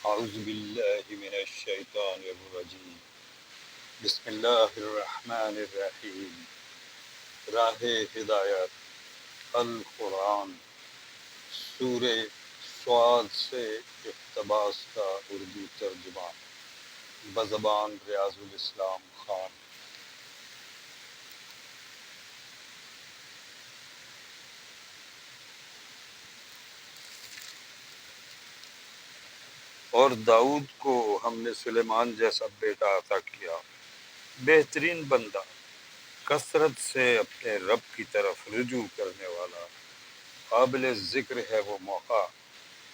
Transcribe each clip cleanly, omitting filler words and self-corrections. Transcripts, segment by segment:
اعوذ باللہ من الشیطان الرجیم بسم اللہ الرحمن الرحیم راہ ہدایت القرآن سورہ صاد سے اقتباس کا اردو ترجمہ بزبان ریاض الاسلام خان۔ اور داؤد کو ہم نے سلیمان جیسا بیٹا عطا کیا، بہترین بندہ، کثرت سے اپنے رب کی طرف رجوع کرنے والا۔ قابل ذکر ہے وہ موقع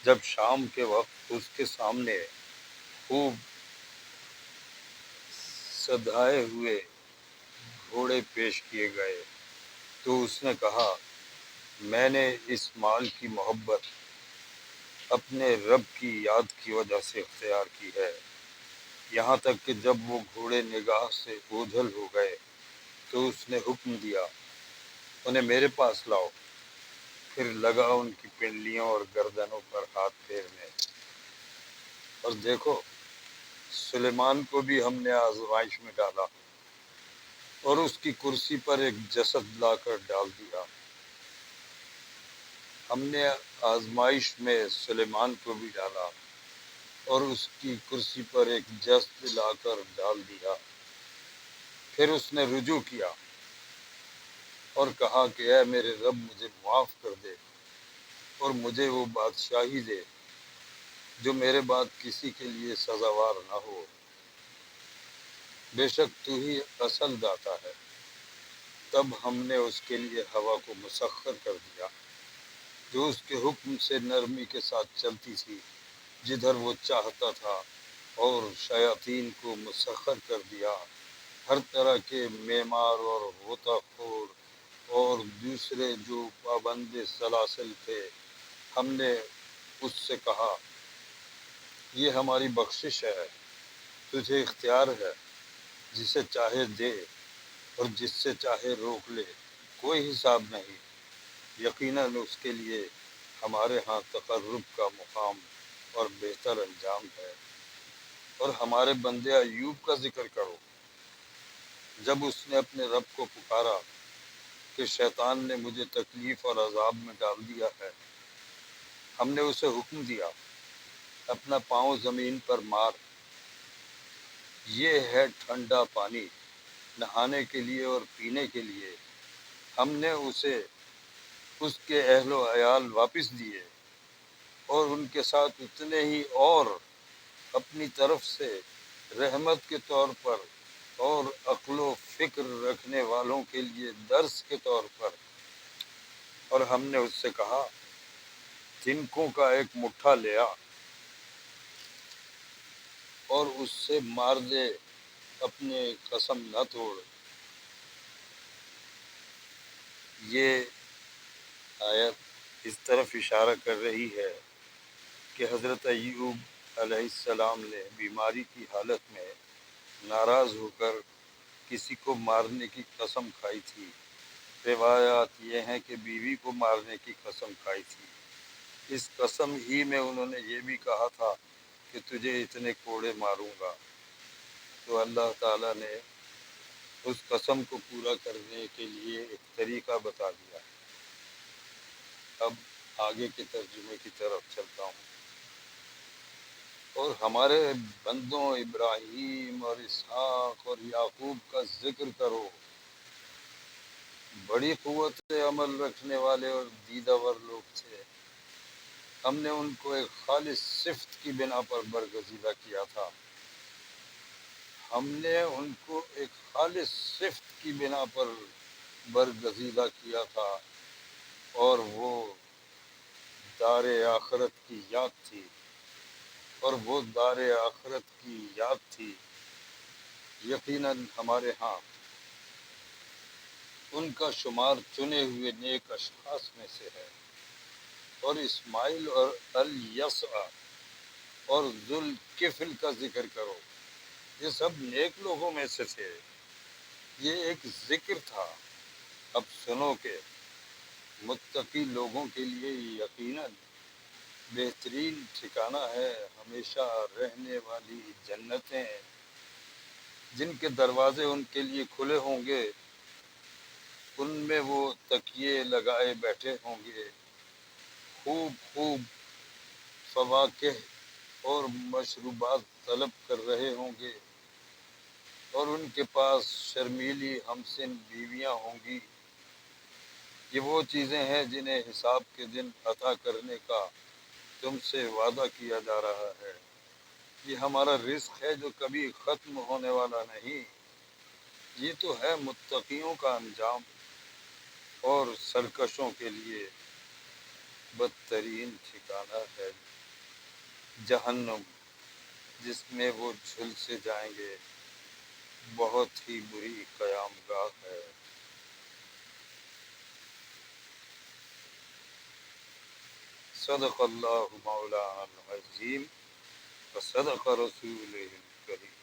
جب شام کے وقت اس کے سامنے خوب سدھائے ہوئے گھوڑے پیش کیے گئے تو اس نے کہا، میں نے اس مال کی محبت اپنے رب کی یاد کی وجہ سے اختیار کی ہے۔ یہاں تک کہ جب وہ گھوڑے نگاہ سے اوجھل ہو گئے تو اس نے حکم دیا، انہیں میرے پاس لاؤ۔ پھر لگا ان کی پنڈلیوں اور گردنوں پر ہاتھ پھیرنے۔ اور دیکھو، سلیمان کو بھی ہم نے آزمائش میں ڈالا اور اس کی کرسی پر ایک جسد لا کر ڈال دیا۔ ہم نے آزمائش میں سلیمان کو بھی ڈالا اور اس کی کرسی پر ایک جسد لا کر ڈال دیا۔ پھر اس نے رجوع کیا اور کہا کہ اے میرے رب، مجھے معاف کر دے اور مجھے وہ بادشاہی دے جو میرے بعد کسی کے لیے سزاوار نہ ہو۔ بے شک تو ہی اصل داتا ہے۔ تب ہم نے اس کے لیے ہوا کو مسخر کر دیا جو اس کے حکم سے نرمی کے ساتھ چلتی تھی جدھر وہ چاہتا تھا، اور شیاطین کو مسخر کر دیا، ہر طرح کے معمار اور غوطہ خور اور دوسرے جو پابند سلاسل تھے۔ ہم نے اس سے کہا، یہ ہماری بخشش ہے، تجھے اختیار ہے، جسے چاہے دے اور جس سے چاہے روک لے، کوئی حساب نہیں۔ یقیناً اس کے لیے ہمارے ہاں تقرب کا مقام اور بہتر انجام ہے۔ اور ہمارے بندے ایوب کا ذکر کرو، جب اس نے اپنے رب کو پکارا کہ شیطان نے مجھے تکلیف اور عذاب میں ڈال دیا ہے۔ ہم نے اسے حکم دیا، اپنا پاؤں زمین پر مار، یہ ہے ٹھنڈا پانی نہانے کے لیے اور پینے کے لیے۔ ہم نے اسے اس کے اہل و عیال واپس دیے اور ان کے ساتھ اتنے ہی اور اپنی طرف سے رحمت کے طور پر اور عقل و فکر رکھنے والوں کے لیے درس کے طور پر۔ اور ہم نے اس سے کہا، تنکوں کا ایک مٹھا لے آ اور اس سے مار دے، اپنے قسم نہ توڑ۔ یہ آیت اس طرف اشارہ کر رہی ہے کہ حضرت ایوب علیہ السلام نے بیماری کی حالت میں ناراض ہو کر کسی کو مارنے کی قسم کھائی تھی۔ روایات یہ ہیں کہ بیوی کو مارنے کی قسم کھائی تھی۔ اس قسم ہی میں انہوں نے یہ بھی کہا تھا کہ تجھے اتنے کوڑے ماروں گا۔ تو اللہ تعالیٰ نے اس قسم کو پورا کرنے کے لیے ایک طریقہ بتا دیا۔ اب آگے کے ترجمے کی طرف چلتا ہوں۔ اور ہمارے بندوں ابراہیم اور اسحاق اور یعقوب کا ذکر کرو، بڑی قوت عمل رکھنے والے اور دیدہ ور لوگ تھے۔ ہم نے ان کو ایک خالص صفت کی بنا پر برگزیدہ کیا تھا۔ ہم نے ان کو ایک خالص صفت کی بنا پر برگزیدہ کیا تھا، اور وہ دار آخرت کی یاد تھی، اور وہ دار آخرت کی یاد تھی۔ یقیناً ہمارے ہاں ان کا شمار چنے ہوئے نیک اشخاص میں سے ہے۔ اور اسماعیل اور الیسع اور ذوالکفل کا ذکر کرو، یہ سب نیک لوگوں میں سے تھے۔ یہ ایک ذکر تھا۔ اب سنو کہ متقی لوگوں کے لیے یقیناً بہترین ٹھکانہ ہے ہمیشہ رہنے والی جنتیں، جن کے دروازے ان کے لیے کھلے ہوں گے، ان میں وہ تکیے لگائے بیٹھے ہوں گے، خوب خوب فواکہ اور مشروبات طلب کر رہے ہوں گے، اور ان کے پاس شرمیلی ہمسن بیویاں ہوں گی۔ یہ وہ چیزیں ہیں جنہیں حساب کے دن عطا کرنے کا تم سے وعدہ کیا جا رہا ہے۔ یہ ہمارا رزق ہے جو کبھی ختم ہونے والا نہیں۔ یہ تو ہے متقیوں کا انجام، اور سرکشوں کے لیے بدترین ٹھکانہ ہے جہنم، جس میں وہ جھلسے جائیں گے۔ بہت ہی بری قیام گاہ ہے۔ صدق اللہ مولانا العظیم وصدق رسولہ الکریم۔